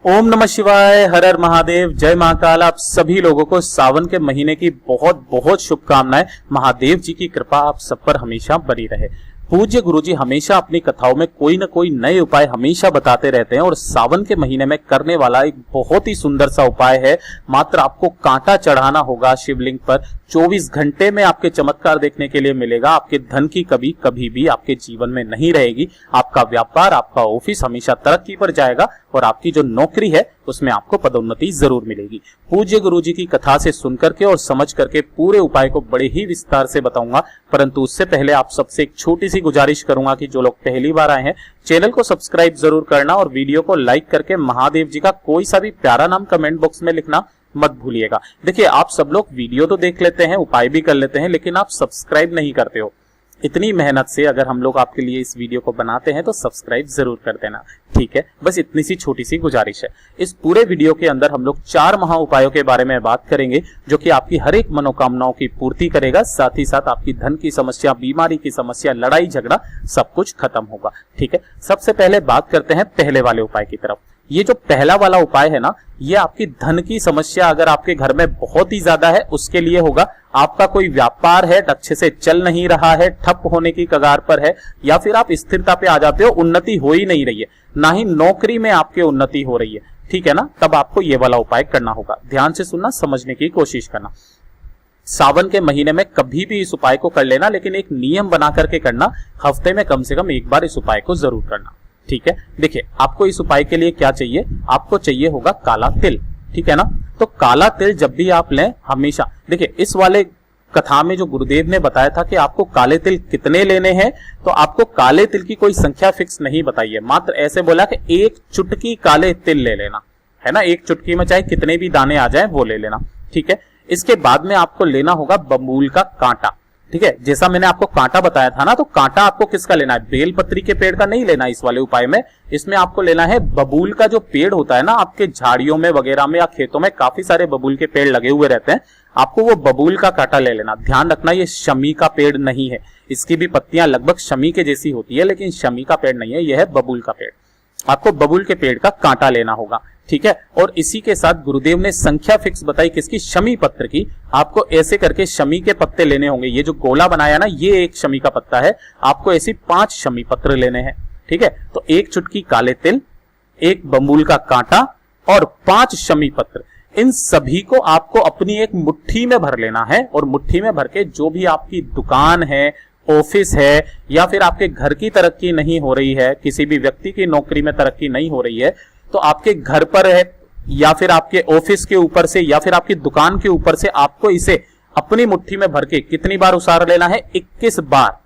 ओम नमः शिवाय, हर हर महादेव, जय महाकाल। आप सभी लोगों को सावन के महीने की बहुत बहुत शुभकामनाएं। महादेव जी की कृपा आप सब पर हमेशा बनी रहे। पूज्य गुरुजी हमेशा अपनी कथाओं में कोई न कोई नए उपाय हमेशा बताते रहते हैं और सावन के महीने में करने वाला एक बहुत ही सुंदर सा उपाय है। मात्र आपको कांटा चढ़ाना होगा शिवलिंग पर। 24 घंटे में आपके चमत्कार देखने के लिए मिलेगा। आपके धन की कभी कभी भी आपके जीवन में नहीं रहेगी। आपका व्यापार, आपका ऑफिस हमेशा तरक्की पर जाएगा और आपकी जो नौकरी है उसमें आपको पदोन्नति जरूर मिलेगी। पूज्य गुरुजी की कथा से सुन करके और समझ करके पूरे उपाय को बड़े ही विस्तार से बताऊंगा, परंतु उससे पहले आप सबसे एक छोटी सी गुजारिश करूंगा कि जो लोग पहली बार आए हैं चैनल को सब्सक्राइब जरूर करना और वीडियो को लाइक करके महादेव जी का कोई सा भी प्यारा नाम कमेंट बॉक्स में लिखना मत भूलिएगा। देखिए, आप सब लोग वीडियो तो देख लेते हैं, उपाय भी कर लेते हैं, लेकिन आप सब्सक्राइब नहीं करते हो। इतनी मेहनत से अगर हम लोग आपके लिए इस वीडियो को बनाते हैं तो सब्सक्राइब जरूर कर देना, ठीक है। बस इतनी सी छोटी सी गुजारिश है। इस पूरे वीडियो के अंदर हम लोग 4 महा उपायों के बारे में बात करेंगे जो कि आपकी हर एक मनोकामनाओं की पूर्ति करेगा। साथ ही साथ आपकी धन की समस्या, बीमारी की समस्या, लड़ाई झगड़ा सब कुछ खत्म होगा, ठीक है। सबसे पहले बात करते हैं पहले वाले उपाय की तरफ। ये जो पहला वाला उपाय है ना, ये आपकी धन की समस्या अगर आपके घर में बहुत ही ज्यादा है उसके लिए होगा। आपका कोई व्यापार है अच्छे से चल नहीं रहा है, ठप होने की कगार पर है, या फिर आप स्थिरता पे आ जाते हो, उन्नति हो ही नहीं रही है, ना ही नौकरी में आपकी उन्नति हो रही है, ठीक है ना, तब आपको ये वाला उपाय करना होगा। ध्यान से सुनना, समझने की कोशिश करना। सावन के महीने में कभी भी इस उपाय को कर लेना, लेकिन एक नियम बना करके करना। हफ्ते में कम से कम एक बार इस उपाय को जरूर करना, ठीक है। देखिए, आपको इस उपाय के लिए क्या चाहिए, आपको चाहिए होगा काला तिल, ठीक है ना। तो काला तिल जब भी आप लें हमेशा, देखिए इस वाले कथा में जो गुरुदेव ने बताया था कि आपको काले तिल कितने लेने हैं, तो आपको काले तिल की कोई संख्या फिक्स नहीं बताई है, मात्र ऐसे बोला कि एक चुटकी काले तिल ले लेना, है ना। एक चुटकी में चाहे कितने भी दाने आ जाए वो ले लेना, ठीक है। इसके बाद में आपको लेना होगा बबूल का कांटा, ठीक है। जैसा मैंने आपको कांटा बताया था ना, तो कांटा आपको किसका लेना है, बेलपत्री के पेड़ का नहीं लेना इस वाले उपाय में। इसमें आपको लेना है बबूल का जो पेड़ होता है ना, आपके झाड़ियों में वगैरह में या खेतों में काफी सारे बबूल के पेड़ लगे हुए रहते हैं, आपको वो बबूल का कांटा ले लेना। ध्यान रखना, ये शमी का पेड़ नहीं है। इसकी भी पत्तियां लगभग शमी के जैसी होती है, लेकिन शमी का पेड़ नहीं है, यह है बबूल का पेड़। आपको बबूल के पेड़ का कांटा लेना होगा, ठीक है। और इसी के साथ गुरुदेव ने संख्या फिक्स बताई किसकी, शमी पत्र की। आपको ऐसे करके शमी के पत्ते लेने होंगे। ये जो गोला बनाया ना, ये एक शमी का पत्ता है, आपको ऐसी 5 शमी पत्र लेने हैं, ठीक है। तो एक चुटकी काले तिल, एक बबूल का कांटा और 5 शमी पत्र, इन सभी को आपको अपनी एक मुट्ठी में भर लेना है। और मुट्ठी में भर के जो भी आपकी दुकान है, ऑफिस है, या फिर आपके घर की तरक्की नहीं हो रही है, किसी भी व्यक्ति की नौकरी में तरक्की नहीं हो रही है, तो आपके घर पर है या फिर आपके ऑफिस के ऊपर से या फिर आपकी दुकान के ऊपर से आपको इसे अपनी मुट्ठी में भर के कितनी बार उसार लेना है, 21 बार।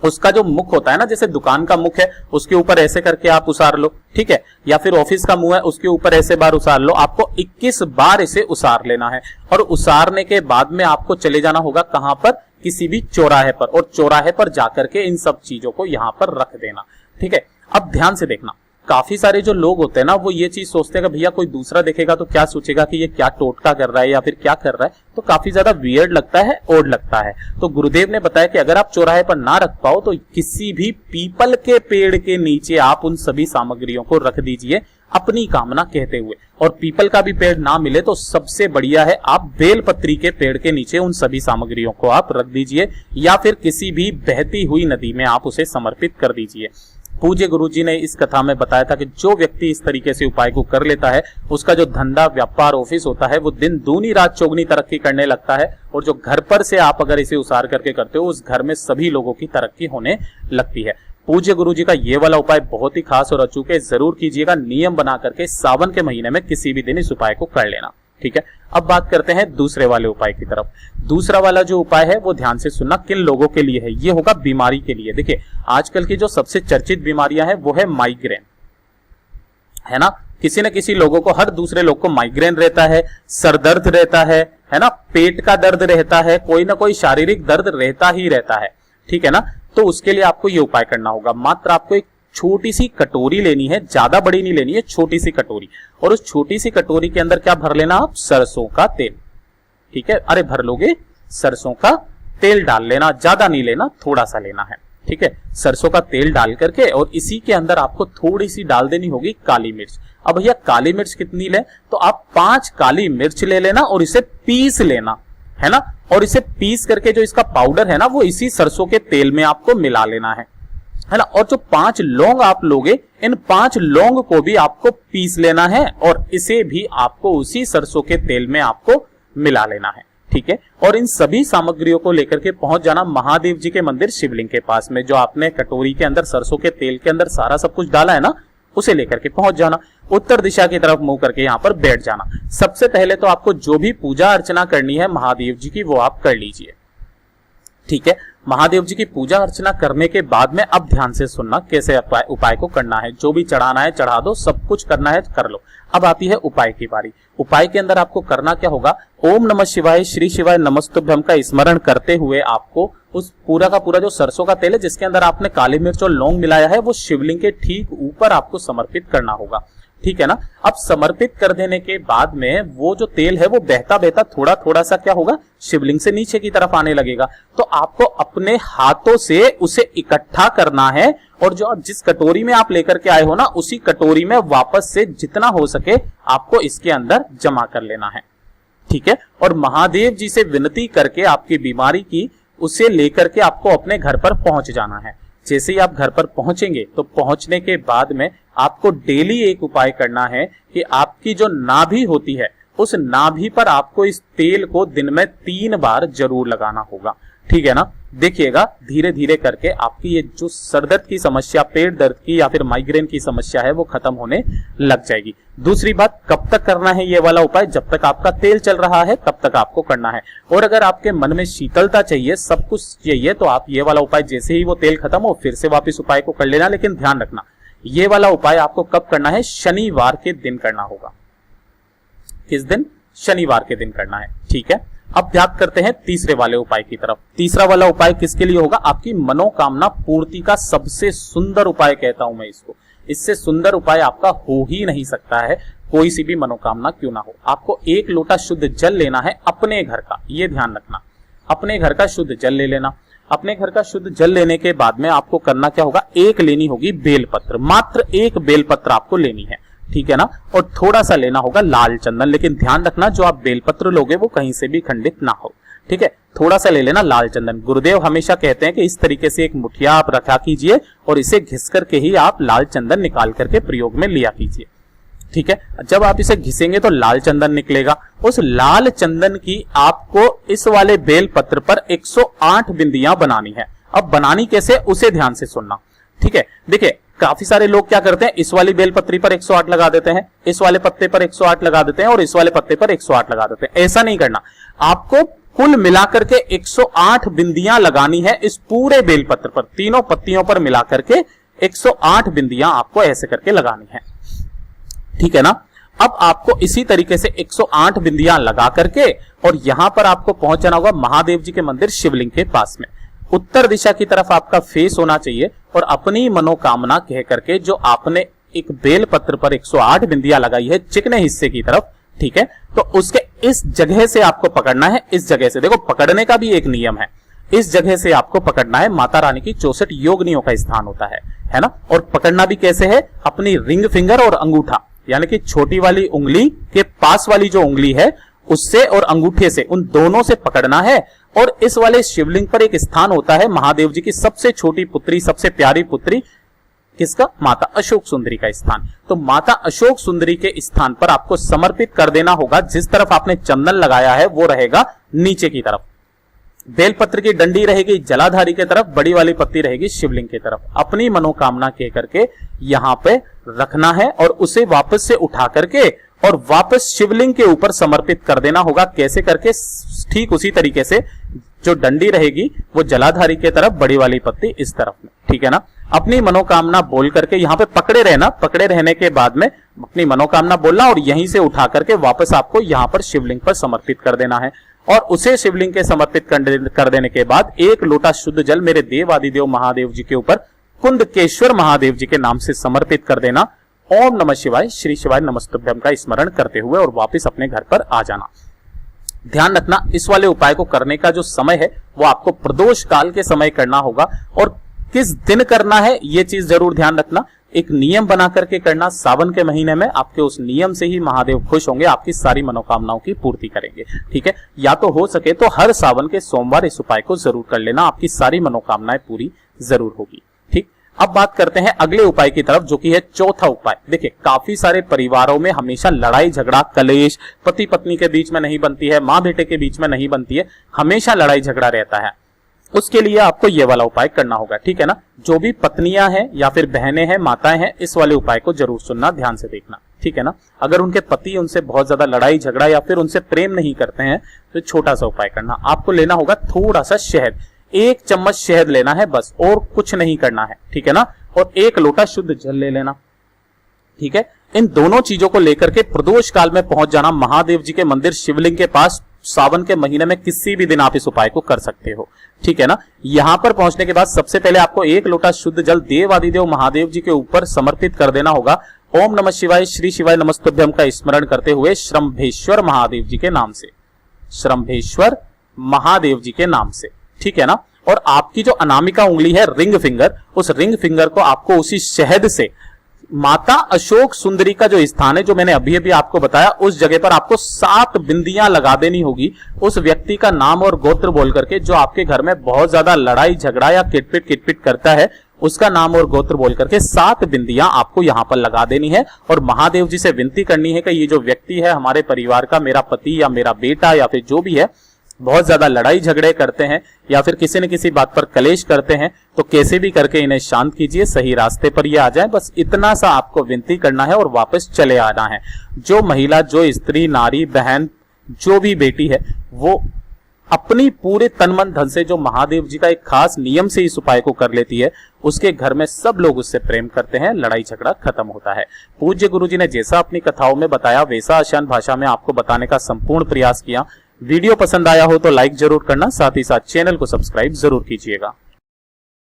उसका जो मुख होता है ना, जैसे दुकान का मुख है उसके ऊपर ऐसे करके आप उसार लो, ठीक है। या फिर ऑफिस का मुंह है उसके ऊपर ऐसे बार उसार लो। आपको 21 बार इसे उसार लेना है। और उसारने के बाद में आपको चले जाना होगा कहां पर, किसी भी चौराहे पर, और चौराहे पर जाकर के इन सब चीजों को यहां पर रख देना, ठीक है। अब ध्यान से देखना, काफी सारे जो लोग होते हैं ना, वो ये चीज सोचते हैं कि भैया कोई दूसरा देखेगा तो क्या सोचेगा कि ये क्या टोटका कर रहा है या फिर क्या कर रहा है, तो काफी ज्यादा वियर्ड लगता है, ओड लगता है। तो गुरुदेव ने बताया कि अगर आप चौराहे पर ना रख पाओ तो किसी भी पीपल के पेड़ के नीचे आप उन सभी सामग्रियों को रख दीजिए अपनी कामना कहते हुए। और पीपल का भी पेड़ ना मिले तो सबसे बढ़िया है, आप बेलपत्री के पेड़ के नीचे उन सभी सामग्रियों को आप रख दीजिए, या फिर किसी भी बहती हुई नदी में आप उसे समर्पित कर दीजिए। पूज्य गुरुजी ने इस कथा में बताया था कि जो व्यक्ति इस तरीके से उपाय को कर लेता है, उसका जो धंधा, व्यापार, ऑफिस होता है, वो दिन दूनी रात चौगनी तरक्की करने लगता है। और जो घर पर से आप अगर इसे उसार करके करते हो, उस घर में सभी लोगों की तरक्की होने लगती है। पूज्य गुरुजी का ये वाला उपाय बहुत ही खास और अचूक है, जरूर कीजिएगा। नियम बना करके सावन के महीने में किसी भी दिन इस उपाय को कर लेना, ठीक है। अब बात करते हैं दूसरे वाले उपाय की तरफ। दूसरा वाला जो उपाय है वो ध्यान से सुनना, किन लोगों के लिए है, ये होगा बीमारी के लिए। देखिए, आजकल की जो सबसे चर्चित बीमारियां हैं वो है माइग्रेन, है ना। किसी न किसी लोगों को, हर दूसरे लोग को माइग्रेन रहता है, सर दर्द रहता है ना, पेट का दर्द रहता है, कोई ना कोई शारीरिक दर्द रहता ही रहता है, ठीक है ना। तो उसके लिए आपको ये उपाय करना होगा। मात्र आपको एक छोटी सी कटोरी लेनी है, ज्यादा बड़ी नहीं लेनी है, छोटी सी कटोरी। और उस छोटी सी कटोरी के अंदर क्या भर लेना आप, सरसों का तेल, ठीक है। अरे भर लोगे, सरसों का तेल डाल लेना, ज्यादा नहीं लेना, थोड़ा सा लेना है, ठीक है। सरसों का तेल डाल करके और इसी के अंदर आपको थोड़ी सी डाल देनी होगी काली मिर्च। अब भैया काली मिर्च कितनी लें, तो आप 5 काली मिर्च ले लेना और इसे पीस लेना, है ना। और इसे पीस करके जो इसका पाउडर है ना, वो इसी सरसों के तेल में आपको मिला लेना है ना। और जो 5 लौंग आप लोगे, इन 5 लौंग को भी आपको पीस लेना है और इसे भी आपको उसी सरसों के तेल में आपको मिला लेना है, ठीक है। और इन सभी सामग्रियों को लेकर के पहुंच जाना महादेव जी के मंदिर शिवलिंग के पास में। जो आपने कटोरी के अंदर सरसों के तेल के अंदर सारा सब कुछ डाला है ना, उसे लेकर के पहुंच जाना। उत्तर दिशा की तरफ मुंह करके यहां पर बैठ जाना। सबसे पहले तो आपको जो भी पूजा अर्चना करनी है महादेव जी की, वो आप कर लीजिए, ठीक है। महादेव जी की पूजा अर्चना करने के बाद में अब ध्यान से सुनना कैसे उपाय को करना है। जो भी चढ़ाना है चढ़ा दो, सब कुछ करना है कर लो। अब आती है उपाय की बारी। उपाय के अंदर आपको करना क्या होगा, ओम नमः शिवाय श्री शिवाय नमस्तुभ्यं का स्मरण करते हुए आपको उस पूरा का पूरा जो सरसों का तेल है जिसके अंदर आपने काली मिर्च और लौंग मिलाया है, वो शिवलिंग के ठीक ऊपर आपको समर्पित करना होगा, ठीक है ना। अब समर्पित कर देने के बाद में वो जो तेल है वो बहता बहता थोड़ा थोड़ा सा क्या होगा, शिवलिंग से नीचे की तरफ आने लगेगा। तो आपको अपने हाथों से उसे इकट्ठा करना है और जो जिस कटोरी में आप लेकर के आए हो ना, उसी कटोरी में वापस से जितना हो सके आपको इसके अंदर जमा कर लेना है, ठीक है। और महादेव जी से विनती करके आपकी बीमारी की उसे लेकर के आपको अपने घर पर पहुंच जाना है। जैसे ही आप घर पर पहुंचेंगे तो पहुंचने के बाद में आपको डेली एक उपाय करना है कि आपकी जो नाभि होती है उस नाभि पर आपको इस तेल को दिन में 3 बार जरूर लगाना होगा, ठीक है ना। देखिएगा धीरे धीरे करके आपकी ये जो सर दर्द की समस्या, पेट दर्द की या फिर माइग्रेन की समस्या है वो खत्म होने लग जाएगी। दूसरी बात, कब तक करना है ये वाला उपाय, जब तक आपका तेल चल रहा है तब तक आपको करना है। और अगर आपके मन में शीतलता चाहिए, सब कुछ चाहिए, तो आप ये वाला उपाय जैसे ही वो तेल खत्म हो फिर से वापस उपाय को कर लेना। लेकिन ध्यान रखना ये वाला उपाय आपको कब करना है, शनिवार के दिन करना होगा। किस दिन, शनिवार के दिन करना है, ठीक है। अब ध्यान करते हैं तीसरे वाले उपाय की तरफ। तीसरा वाला उपाय किसके लिए होगा, आपकी मनोकामना पूर्ति का सबसे सुंदर उपाय कहता हूं मैं इसको। इससे सुंदर उपाय आपका हो ही नहीं सकता है, कोई सी भी मनोकामना क्यों ना हो। आपको 1 लोटा शुद्ध जल लेना है अपने घर का, ये ध्यान रखना, अपने घर का शुद्ध जल ले लेना। अपने घर का शुद्ध जल लेने के बाद में आपको करना क्या होगा, 1 लेनी होगी बेलपत्र, मात्र 1 बेलपत्र आपको लेनी है, ठीक है ना। और थोड़ा सा लेना होगा लाल चंदन, लेकिन ध्यान रखना जो आप बेलपत्र लोगे वो कहीं से भी खंडित ना हो, ठीक है। थोड़ा सा ले लेना लाल चंदन। गुरुदेव हमेशा कहते हैं कि इस तरीके से एक मुठिया आप रखा कीजिए और इसे घिस करके ही आप लाल चंदन निकाल करके प्रयोग में लिया कीजिए, ठीक है। जब आप इसे घिसेंगे तो लाल चंदन निकलेगा। उस लाल चंदन की आपको इस वाले बेलपत्र पर 108 बिंदियां बनानी है। अब बनानी कैसे, उसे ध्यान से सुनना, ठीक है। देखिए काफी सारे लोग क्या करते हैं, इस वाली बेलपत्री पर 108 लगा देते हैं, इस वाले पत्ते पर 108 लगा देते हैं और इस वाले पत्ते पर 108 लगा देते हैं। ऐसा नहीं करना, आपको कुल मिलाकर के 108 बिंदियां लगानी है इस पूरे बेलपत्र पर, तीनों पत्तियों पर मिलाकर के 108 बिंदियां आपको ऐसे करके लगानी है, ठीक है ना। अब आपको इसी तरीके से 108 बिंदियां लगा करके और यहां पर आपको पहुंच जाना होगा महादेव जी के मंदिर शिवलिंग के पास में। उत्तर दिशा की तरफ आपका फेस होना चाहिए और अपनी मनोकामना कह करके जो आपने एक बेलपत्र पर 108 बिंदियां लगाई है चिकने हिस्से की तरफ, ठीक है, तो उसके इस जगह से आपको पकड़ना है। इस जगह से देखो, पकड़ने का भी एक नियम है, इस जगह से आपको पकड़ना है। माता रानी की 64 योगिनियों का स्थान होता है ना। और पकड़ना भी कैसे है, अपनी रिंग फिंगर और अंगूठा, यानी कि छोटी वाली उंगली के पास वाली जो उंगली है उससे और अंगूठे से, उन दोनों से पकड़ना है। और इस वाले शिवलिंग पर एक स्थान होता है महादेव जी की सबसे छोटी पुत्री, सबसे प्यारी पुत्री, किसका, माता अशोक सुंदरी का स्थान। तो माता अशोक सुंदरी के स्थान पर आपको समर्पित कर देना होगा। जिस तरफ आपने चंदन लगाया है वो रहेगा नीचे की तरफ, बेलपत्र की डंडी रहेगी जलाधारी की तरफ, बड़ी वाली पत्ती रहेगी शिवलिंग की तरफ। अपनी मनोकामना कह करके यहां पे रखना है और उसे वापस से उठा करके और वापस शिवलिंग के ऊपर समर्पित कर देना होगा। कैसे करके, ठीक उसी तरीके से जो डंडी रहेगी वो जलाधारी के तरफ, बड़ी वाली पत्ती इस तरफ में, ठीक है ना। अपनी मनोकामना बोल करके यहां पे पकड़े रहना, पकड़े रहने के बाद में अपनी मनोकामना बोलना और यहीं से उठा करके वापस आपको यहां पर शिवलिंग पर समर्पित कर देना है। और उसे शिवलिंग के समर्पित कर देने के बाद 1 लोटा शुद्ध जल मेरे देव आदिदेव महादेव जी के ऊपर कुंडकेश्वर महादेव जी के नाम से समर्पित कर देना। ओम नमः शिवाय श्री शिवाय नमस्तुभ्यं का स्मरण करते हुए और वापस अपने घर पर आ जाना। ध्यान रखना इस वाले उपाय को करने का जो समय है वो आपको प्रदोष काल के समय करना होगा। और किस दिन करना है ये चीज जरूर ध्यान रखना एक नियम बना करके करना सावन के महीने में, आपके उस नियम से ही महादेव खुश होंगे, आपकी सारी मनोकामनाओं की पूर्ति करेंगे। ठीक है, या तो हो सके तो हर सावन के सोमवार इस उपाय को जरूर कर लेना, आपकी सारी मनोकामनाएं पूरी जरूर होगी। ठीक, अब बात करते हैं अगले उपाय की तरफ, जो कि है चौथा उपाय। देखिए, काफी सारे परिवारों में हमेशा लड़ाई झगड़ा कलेश पति पत्नी के बीच में नहीं बनती है, माँ बेटे के बीच में नहीं बनती है, हमेशा लड़ाई झगड़ा रहता है। उसके लिए आपको ये वाला उपाय करना होगा। ठीक है ना, जो भी पत्नियां हैं या फिर बहनें हैं, माताएं हैं, इस वाले उपाय को जरूर सुनना, ध्यान से देखना। ठीक है ना, अगर उनके पति उनसे बहुत ज्यादा लड़ाई झगड़ा या फिर उनसे प्रेम नहीं करते हैं तो छोटा सा उपाय करना। आपको लेना होगा थोड़ा सा शहद, 1 चम्मच शहद लेना है बस, और कुछ नहीं करना है। ठीक है ना, और 1 लोटा शुद्ध जल ले लेना। ठीक है, इन दोनों चीजों को लेकर के प्रदोष काल में पहुंच जाना महादेव जी के मंदिर शिवलिंग के पास। सावन के महीने में किसी भी दिन आप इस उपाय को कर सकते हो। ठीक है ना, यहां पर पहुंचने के बाद सबसे पहले आपको 1 लोटा शुद्ध जल देवादिदेव महादेव जी के ऊपर समर्पित कर देना होगा। ओम नमः शिवाय, श्री शिवाय नमस्तुभ्यम का स्मरण करते हुए श्रम्भेश्वर महादेव जी के नाम से, श्रम्भेश्वर महादेव जी के नाम से। ठीक है ना, और आपकी जो अनामिका उंगली है रिंग फिंगर, उस रिंग फिंगर को आपको उसी शहद से माता अशोक सुंदरी का जो स्थान है, जो मैंने अभी अभी आपको बताया, उस जगह पर आपको 7 बिंदियां लगा देनी होगी। उस व्यक्ति का नाम और गोत्र बोल करके, जो आपके घर में बहुत ज्यादा लड़ाई झगड़ा या किटपिट करता है, उसका नाम और गोत्र बोल करके 7 बिंदियां आपको यहां पर लगा देनी है। और महादेव जी से विनती करनी है कि ये जो व्यक्ति है हमारे परिवार का, मेरा पति या मेरा बेटा या फिर जो भी है, बहुत ज्यादा लड़ाई झगड़े करते हैं या फिर किसी न किसी बात पर कलेश करते हैं, तो कैसे भी करके इन्हें शांत कीजिए, सही रास्ते पर ये आ जाए। बस इतना सा आपको विनती करना है और वापस चले आना है। जो महिला, जो स्त्री, नारी, बहन, जो भी बेटी है, वो अपनी पूरे तन मन धन से जो महादेव जी का एक खास नियम से इस उपाय को कर लेती है, उसके घर में सब लोग उससे प्रेम करते हैं, लड़ाई झगड़ा खत्म होता है। पूज्य गुरु जी ने जैसा अपनी कथाओं में बताया, वैसा आसान भाषा में आपको बताने का संपूर्ण प्रयास किया। वीडियो पसंद आया हो तो लाइक जरूर करना, साथ ही साथ चैनल को सब्सक्राइब जरूर कीजिएगा।